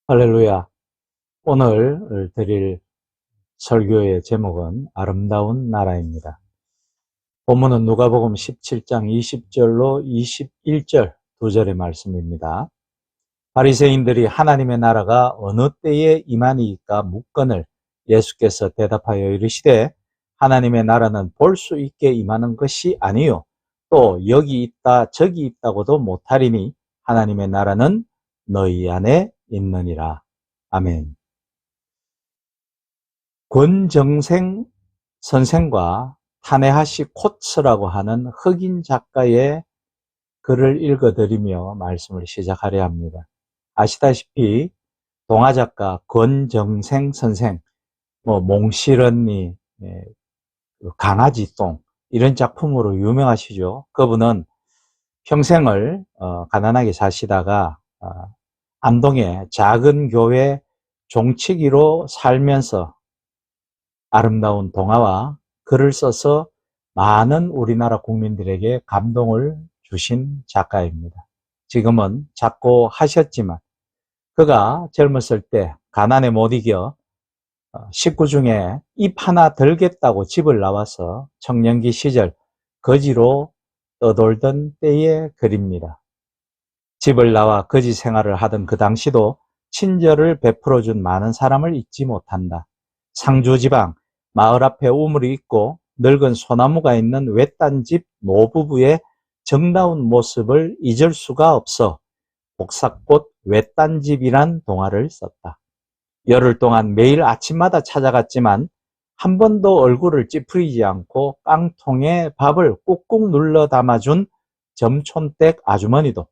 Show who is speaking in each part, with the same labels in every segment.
Speaker 1: 할렐루야. 오늘 드릴 설교의 제목은 아름다운 나라입니다. 본문은 누가복음 17장 20절로 21절 두 절의 말씀입니다. 바리새인들이 하나님의 나라가 어느 때에 임하니까 묻거늘 예수께서 대답하여 이르시되 하나님의 나라는 볼 수 있게 임하는 것이 아니요 또 여기 있다 저기 있다고도 못하리니 하나님의 나라는 너희 안에 있느니라. 아멘. 권정생 선생과 타네하시 코츠라고 하는 흑인 작가의 글을 읽어드리며 말씀을 시작하려 합니다. 아시다시피 동화작가 권정생 선생, 몽실언니, 강아지똥 이런 작품으로 유명하시죠. 그분은 평생을 가난하게 사시다가 안동의 작은 교회 종치기로 살면서 아름다운 동화와 글을 써서 많은 우리나라 국민들에게 감동을 주신 작가입니다. 지금은 작고하셨지만 그가 젊었을 때 가난에 못 이겨 식구 중에 입 하나 들겠다고 집을 나와서 청년기 시절 거지로 떠돌던 때의 글입니다. 집을 나와 거지 생활을 하던 그 당시도 친절을 베풀어준 많은 사람을 잊지 못한다. 상주지방 마을 앞에 우물이 있고 늙은 소나무가 있는 외딴 집 노부부의 정다운 모습을 잊을 수가 없어 복사꽃 외딴 집이란 동화를 썼다. 열흘 동안 매일 아침마다 찾아갔지만 한 번도 얼굴을 찌푸리지 않고 깡통에 밥을 꾹꾹 눌러 담아준 점촌댁 아주머니도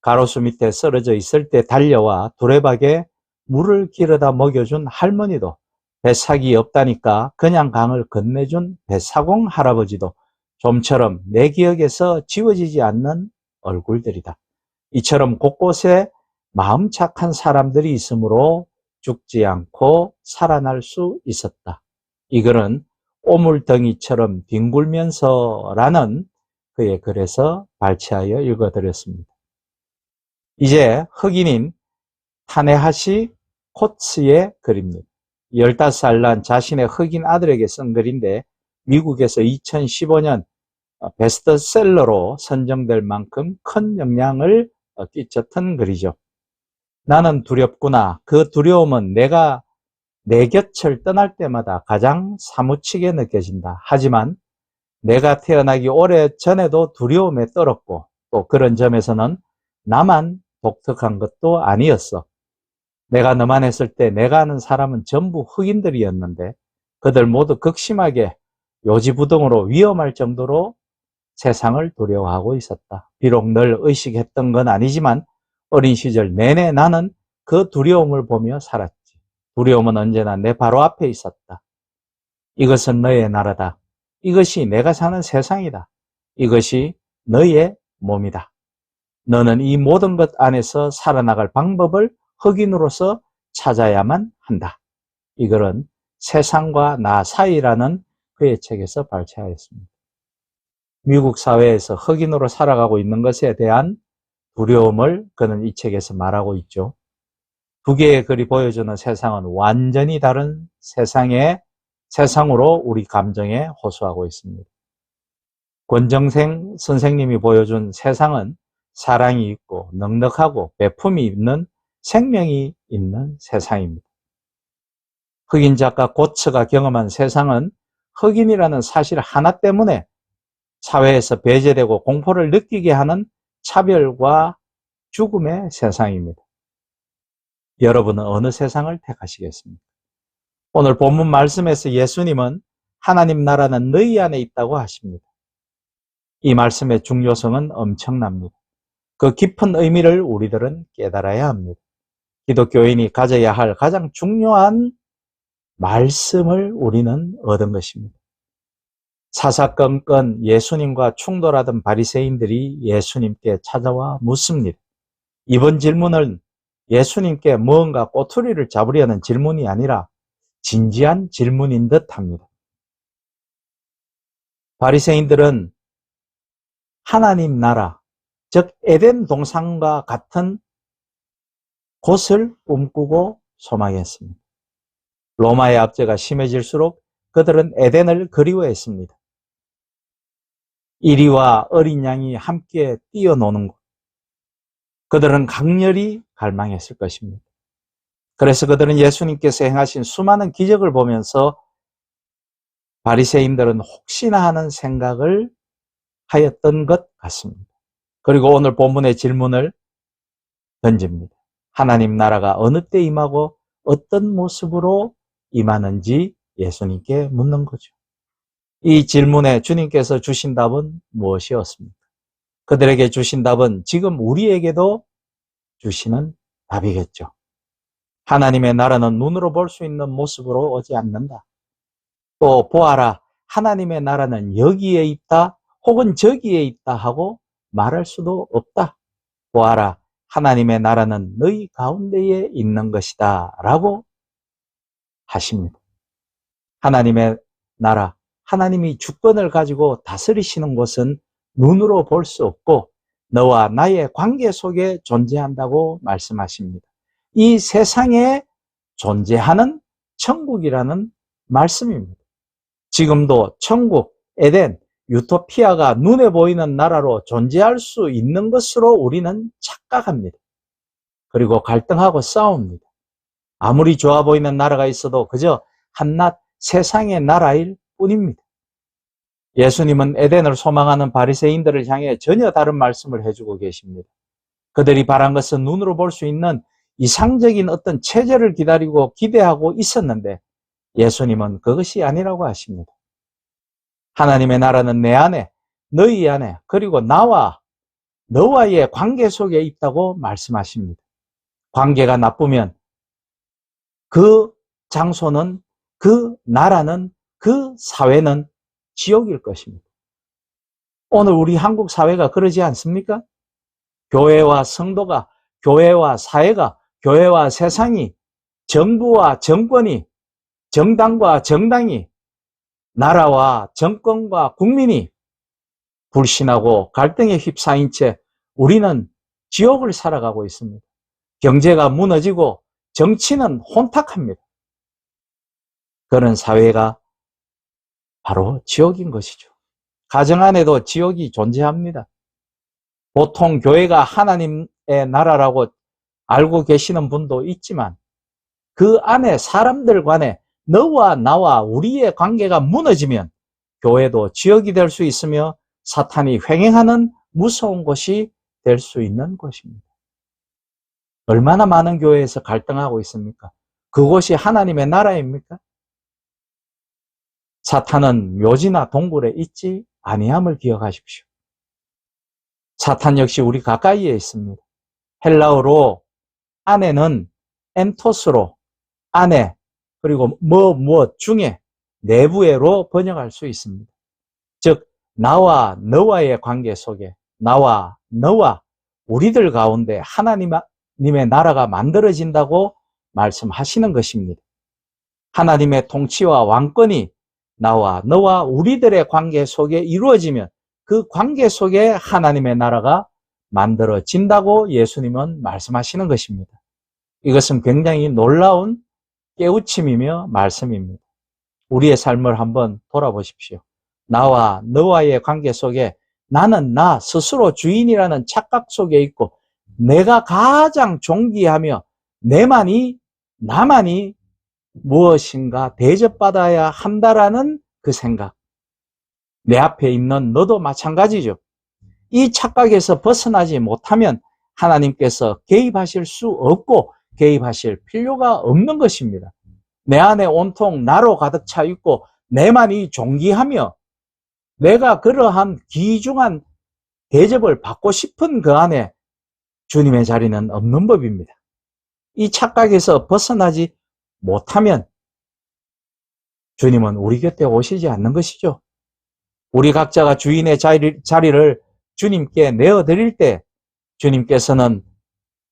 Speaker 1: 가로수 밑에 쓰러져 있을 때 달려와 두레박에 물을 길어다 먹여준 할머니도 배삭이 없다니까 그냥 강을 건네준 배사공 할아버지도 좀처럼 내 기억에서 지워지지 않는 얼굴들이다. 이처럼 곳곳에 마음 착한 사람들이 있으므로 죽지 않고 살아날 수 있었다. 이 글은 오물덩이처럼 뒹굴면서라는 그의 글에서 발췌하여 읽어드렸습니다. 이제 흑인인 타네하시 코츠의 글입니다. 15살 난 자신의 흑인 아들에게 쓴 글인데 미국에서 2015년 베스트셀러로 선정될 만큼 큰 영향을 끼쳤던 글이죠. 나는 두렵구나. 그 두려움은 내가 내 곁을 떠날 때마다 가장 사무치게 느껴진다. 하지만 내가 태어나기 오래전에도 두려움에 떨었고 또 그런 점에서는 나만 독특한 것도 아니었어. 내가 너만 했을 때 내가 아는 사람은 전부 흑인들이었는데 그들 모두 극심하게 요지부동으로 위험할 정도로 세상을 두려워하고 있었다. 비록 늘 의식했던 건 아니지만 어린 시절 내내 나는 그 두려움을 보며 살았지. 두려움은 언제나 내 바로 앞에 있었다. 이것은 너의 나라다. 이것이 내가 사는 세상이다. 이것이 너의 몸이다. 너는 이 모든 것 안에서 살아나갈 방법을 흑인으로서 찾아야만 한다. 이 글은 세상과 나 사이라는 그의 책에서 발췌하였습니다. 미국 사회에서 흑인으로 살아가고 있는 것에 대한 두려움을 그는 이 책에서 말하고 있죠. 두 개의 글이 보여주는 세상은 완전히 다른 세상으로 우리 감정에 호소하고 있습니다. 권정생 선생님이 보여준 세상은 사랑이 있고 넉넉하고 배품이 있는 생명이 있는 세상입니다. 흑인 작가 고츠가 경험한 세상은 흑인이라는 사실 하나 때문에 사회에서 배제되고 공포를 느끼게 하는 차별과 죽음의 세상입니다. 여러분은 어느 세상을 택하시겠습니까? 오늘 본문 말씀에서 예수님은 하나님 나라는 너희 안에 있다고 하십니다. 이 말씀의 중요성은 엄청납니다. 그 깊은 의미를 우리들은 깨달아야 합니다. 기독교인이 가져야 할 가장 중요한 말씀을 우리는 얻은 것입니다. 사사건건 예수님과 충돌하던 바리새인들이 예수님께 찾아와 묻습니다. 이번 질문은 예수님께 무언가 꼬투리를 잡으려는 질문이 아니라 진지한 질문인 듯합니다. 바리새인들은 하나님 나라, 즉 에덴 동산과 같은 곳을 꿈꾸고 소망했습니다. 로마의 압제가 심해질수록 그들은 에덴을 그리워했습니다. 이리와 어린 양이 함께 뛰어노는 곳, 그들은 강렬히 갈망했을 것입니다. 그래서 그들은 예수님께서 행하신 수많은 기적을 보면서 바리새인들은 혹시나 하는 생각을 하였던 것 같습니다. 그리고 오늘 본문의 질문을 던집니다. 하나님 나라가 어느 때 임하고 어떤 모습으로 임하는지 예수님께 묻는 거죠. 이 질문에 주님께서 주신 답은 무엇이었습니까? 그들에게 주신 답은 지금 우리에게도 주시는 답이겠죠. 하나님의 나라는 눈으로 볼 수 있는 모습으로 오지 않는다. 또 보아라, 하나님의 나라는 여기에 있다 혹은 저기에 있다 하고 말할 수도 없다. 보아라, 하나님의 나라는 너희 가운데에 있는 것이다 라고 하십니다. 하나님의 나라, 하나님이 주권을 가지고 다스리시는 곳은 눈으로 볼 수 없고 너와 나의 관계 속에 존재한다고 말씀하십니다. 이 세상에 존재하는 천국이라는 말씀입니다. 지금도 천국, 에덴, 유토피아가 눈에 보이는 나라로 존재할 수 있는 것으로 우리는 착각합니다. 그리고 갈등하고 싸웁니다. 아무리 좋아 보이는 나라가 있어도 그저 한낱 세상의 나라일 뿐입니다. 예수님은 에덴을 소망하는 바리새인들을 향해 전혀 다른 말씀을 해주고 계십니다. 그들이 바란 것은 눈으로 볼 수 있는 이상적인 어떤 체제를 기다리고 기대하고 있었는데 예수님은 그것이 아니라고 하십니다. 하나님의 나라는 내 안에, 너희 안에, 그리고 나와 너와의 관계 속에 있다고 말씀하십니다. 관계가 나쁘면 그 장소는, 그 나라는, 그 사회는 지옥일 것입니다. 오늘 우리 한국 사회가 그러지 않습니까? 교회와 성도가, 교회와 사회가, 교회와 세상이, 정부와 정권이, 정당과 정당이, 나라와 정권과 국민이 불신하고 갈등에 휩싸인 채 우리는 지옥을 살아가고 있습니다. 경제가 무너지고 정치는 혼탁합니다. 그런 사회가 바로 지옥인 것이죠. 가정 안에도 지옥이 존재합니다. 보통 교회가 하나님의 나라라고 알고 계시는 분도 있지만 그 안에 사람들 간에 너와 나와 우리의 관계가 무너지면 교회도 지옥이 될 수 있으며 사탄이 횡행하는 무서운 곳이 될 수 있는 곳입니다. 얼마나 많은 교회에서 갈등하고 있습니까? 그곳이 하나님의 나라입니까? 사탄은 묘지나 동굴에 있지 아니함을 기억하십시오. 사탄 역시 우리 가까이에 있습니다. 헬라어로 안에는 엔토스로 안에 그리고 무엇 중에 내부에로 번역할 수 있습니다. 즉 나와 너와의 관계 속에 나와 너와 우리들 가운데 하나님의 나라가 만들어진다고 말씀하시는 것입니다. 하나님의 통치와 왕권이 나와 너와 우리들의 관계 속에 이루어지면 그 관계 속에 하나님의 나라가 만들어진다고 예수님은 말씀하시는 것입니다. 이것은 굉장히 놀라운 깨우침이며 말씀입니다. 우리의 삶을 한번 돌아보십시오. 나와 너와의 관계 속에 나는 나 스스로 주인이라는 착각 속에 있고 내가 가장 존귀하며 나만이 무엇인가 대접받아야 한다라는 그 생각. 내 앞에 있는 너도 마찬가지죠. 이 착각에서 벗어나지 못하면 하나님께서 개입하실 수 없고 개입하실 필요가 없는 것입니다. 내 안에 온통 나로 가득 차 있고 내만이 존귀하며 내가 그러한 귀중한 대접을 받고 싶은 그 안에 주님의 자리는 없는 법입니다. 이 착각에서 벗어나지 못하면 주님은 우리 곁에 오시지 않는 것이죠. 우리 각자가 주인의 자리를 주님께 내어드릴 때 주님께서는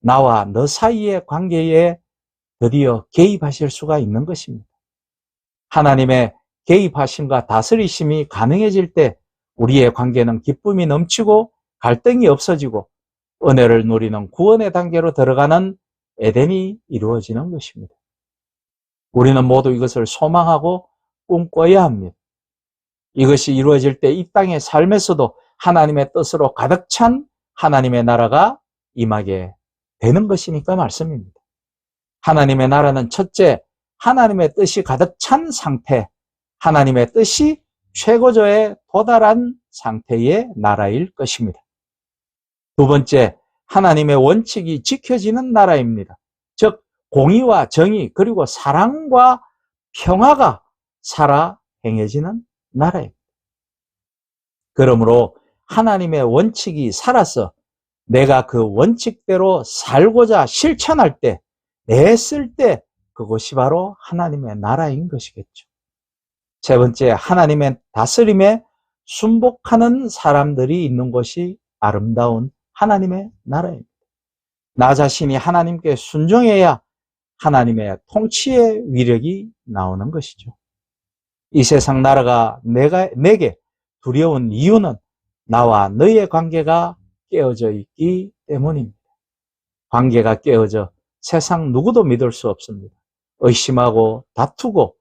Speaker 1: 나와 너 사이의 관계에 드디어 개입하실 수가 있는 것입니다. 하나님의 개입하심과 다스리심이 가능해질 때 우리의 관계는 기쁨이 넘치고 갈등이 없어지고 은혜를 누리는 구원의 단계로 들어가는 에덴이 이루어지는 것입니다. 우리는 모두 이것을 소망하고 꿈꿔야 합니다. 이것이 이루어질 때 이 땅의 삶에서도 하나님의 뜻으로 가득 찬 하나님의 나라가 임하게 되는 것이니까 말씀입니다. 하나님의 나라는 첫째, 하나님의 뜻이 가득 찬 상태, 하나님의 뜻이 최고조에 도달한 상태의 나라일 것입니다. 두 번째, 하나님의 원칙이 지켜지는 나라입니다. 즉, 공의와 정의 그리고 사랑과 평화가 살아 행해지는 나라입니다. 그러므로 하나님의 원칙이 살아서 내가 그 원칙대로 살고자 실천할 때, 애쓸 때 그것이 바로 하나님의 나라인 것이겠죠. 세 번째, 하나님의 다스림에 순복하는 사람들이 있는 것이 아름다운 하나님의 나라입니다. 나 자신이 하나님께 순종해야 하나님의 통치의 위력이 나오는 것이죠. 이 세상 나라가 내게 두려운 이유는 나와 너의 관계가 깨어져 있기 때문입니다. 관계가 깨어져 세상 누구도 믿을 수 없습니다. 의심하고 다투고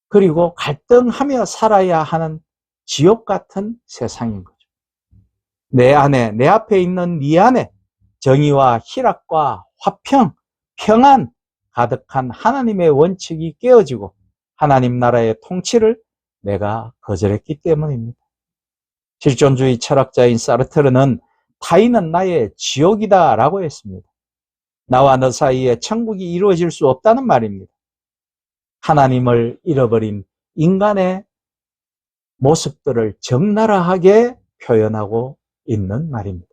Speaker 1: 그리고 갈등하며 살아야 하는 지옥 같은 세상인 거죠. 내 안에, 내 앞에 있는 네 안에 정의와 희락과 화평, 평안 가득한 하나님의 원칙이 깨어지고 하나님 나라의 통치를 내가 거절했기 때문입니다. 실존주의 철학자인 사르트르는 타인은 나의 지옥이다 라고 했습니다. 나와 너 사이에 천국이 이루어질 수 없다는 말입니다. 하나님을 잃어버린 인간의 모습들을 적나라하게 표현하고 있는 말입니다.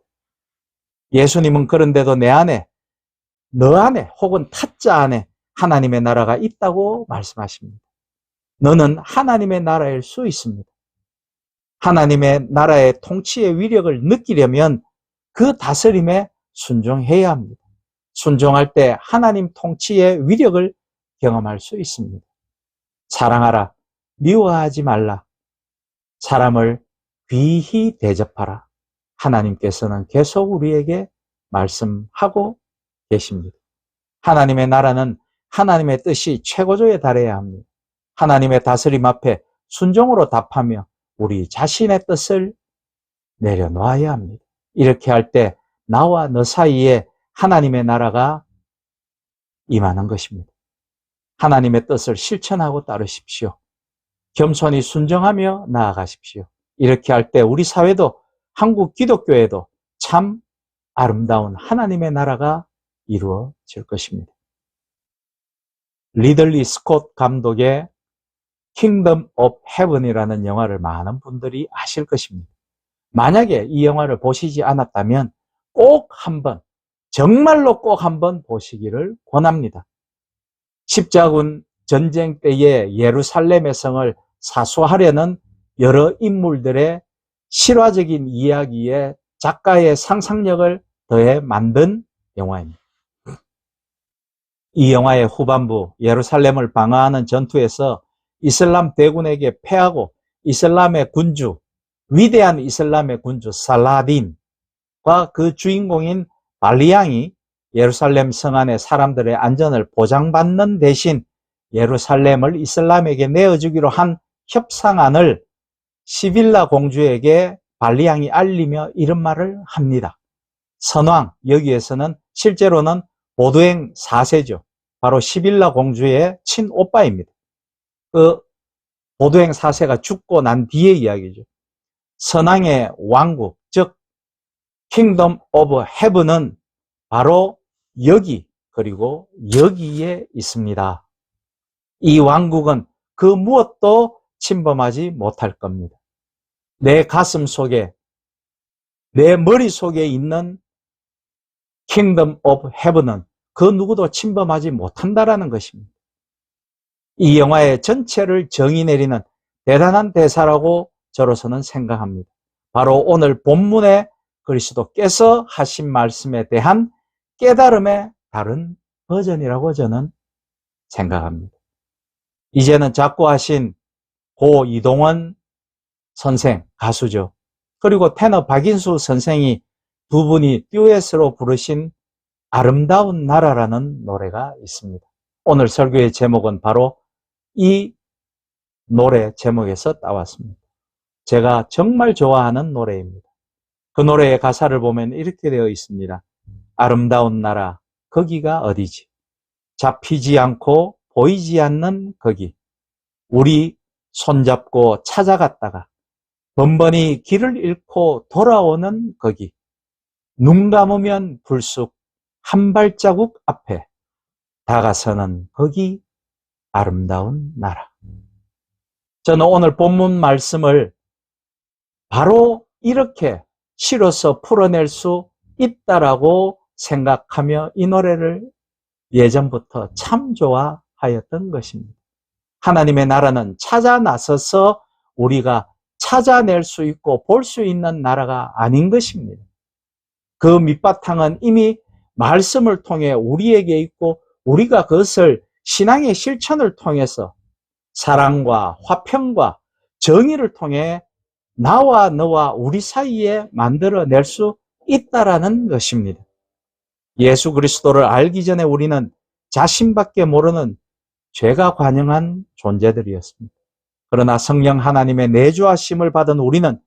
Speaker 1: 예수님은 그런데도 내 안에, 너 안에 혹은 타짜 안에 하나님의 나라가 있다고 말씀하십니다. 너는 하나님의 나라일 수 있습니다. 하나님의 나라의 통치의 위력을 느끼려면 그 다스림에 순종해야 합니다. 순종할 때 하나님 통치의 위력을 경험할 수 있습니다. 사랑하라, 미워하지 말라, 사람을 귀히 대접하라. 하나님께서는 계속 우리에게 말씀하고 계십니다. 하나님의 나라는 하나님의 뜻이 최고조에 달해야 합니다. 하나님의 다스림 앞에 순종으로 답하며 우리 자신의 뜻을 내려놓아야 합니다. 이렇게 할 때 나와 너 사이에 하나님의 나라가 임하는 것입니다. 하나님의 뜻을 실천하고 따르십시오. 겸손히 순종하며 나아가십시오. 이렇게 할 때 우리 사회도 한국 기독교에도 참 아름다운 하나님의 나라가 이루어질 것입니다. 리들리 스콧 감독의 킹덤 오브 헤븐이라는 영화를 많은 분들이 아실 것입니다. 만약에 이 영화를 보시지 않았다면 꼭 한번, 정말로 꼭 한번 보시기를 권합니다. 십자군 전쟁 때의 예루살렘의 성을 사수하려는 여러 인물들의 실화적인 이야기에 작가의 상상력을 더해 만든 영화입니다. 이 영화의 후반부 예루살렘을 방어하는 전투에서 이슬람 대군에게 패하고 이슬람의 군주, 위대한 이슬람의 군주 살라딘과 그 주인공인 발리양이 예루살렘 성 안의 사람들의 안전을 보장받는 대신 예루살렘을 이슬람에게 내어주기로 한 협상안을 시빌라 공주에게 발리양이 알리며 이런 말을 합니다. 선왕, 여기에서는 실제로는 보드행 4세죠. 바로 시빌라 공주의 친오빠입니다. 그 보드행 4세가 죽고 난 뒤의 이야기죠. 선왕의 왕국, 즉 킹덤 오브 헤븐은 바로 여기 그리고 여기에 있습니다. 이 왕국은 그 무엇도 침범하지 못할 겁니다. 내 가슴 속에, 내 머릿속에 있는 킹덤 오브 헤븐은 그 누구도 침범하지 못한다라는 것입니다. 이 영화의 전체를 정의 내리는 대단한 대사라고 저로서는 생각합니다. 바로 오늘 본문의 그리스도께서 하신 말씀에 대한 깨달음의 다른 버전이라고 저는 생각합니다. 이제는 작고하신 고 이동원 선생, 가수죠. 그리고 테너 박인수 선생이 두 분이 듀엣으로 부르신 아름다운 나라라는 노래가 있습니다. 오늘 설교의 제목은 바로 이 노래 제목에서 따왔습니다. 제가 정말 좋아하는 노래입니다. 그 노래의 가사를 보면 이렇게 되어 있습니다. 아름다운 나라, 거기가 어디지? 잡히지 않고 보이지 않는 거기. 우리 손잡고 찾아갔다가 번번이 길을 잃고 돌아오는 거기. 눈 감으면 불쑥 한 발자국 앞에 다가서는 거기 아름다운 나라. 저는 오늘 본문 말씀을 바로 이렇게 실어서 풀어낼 수 있다라고 생각하며 이 노래를 예전부터 참 좋아하였던 것입니다. 하나님의 나라는 찾아 나서서 우리가 찾아낼 수 있고 볼 수 있는 나라가 아닌 것입니다. 그 밑바탕은 이미 말씀을 통해 우리에게 있고 우리가 그것을 신앙의 실천을 통해서 사랑과 화평과 정의를 통해 나와 너와 우리 사이에 만들어낼 수 있다라는 것입니다. 예수 그리스도를 알기 전에 우리는 자신밖에 모르는 죄가 관영한 존재들이었습니다. 그러나 성령 하나님의 내주하심을 받은 우리는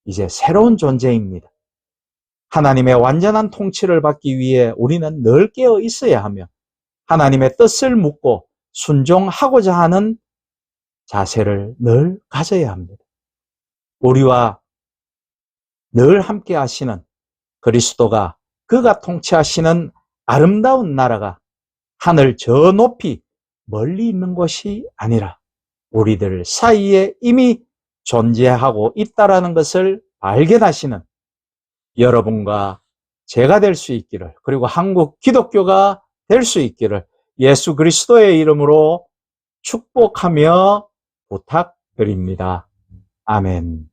Speaker 1: 이제 새로운 존재입니다. 하나님의 완전한 통치를 받기 위해 우리는 늘 깨어 있어야 하며 하나님의 뜻을 묻고 순종하고자 하는 자세를 늘 가져야 합니다. 우리와 늘 함께 하시는 그리스도가 그가 통치하시는 아름다운 나라가 하늘 저 높이 멀리 있는 것이 아니라 우리들 사이에 이미 존재하고 있다라는 것을 발견하시는 여러분과 제가 될 수 있기를, 그리고 한국 기독교가 될 수 있기를 예수 그리스도의 이름으로 축복하며 부탁드립니다. 아멘.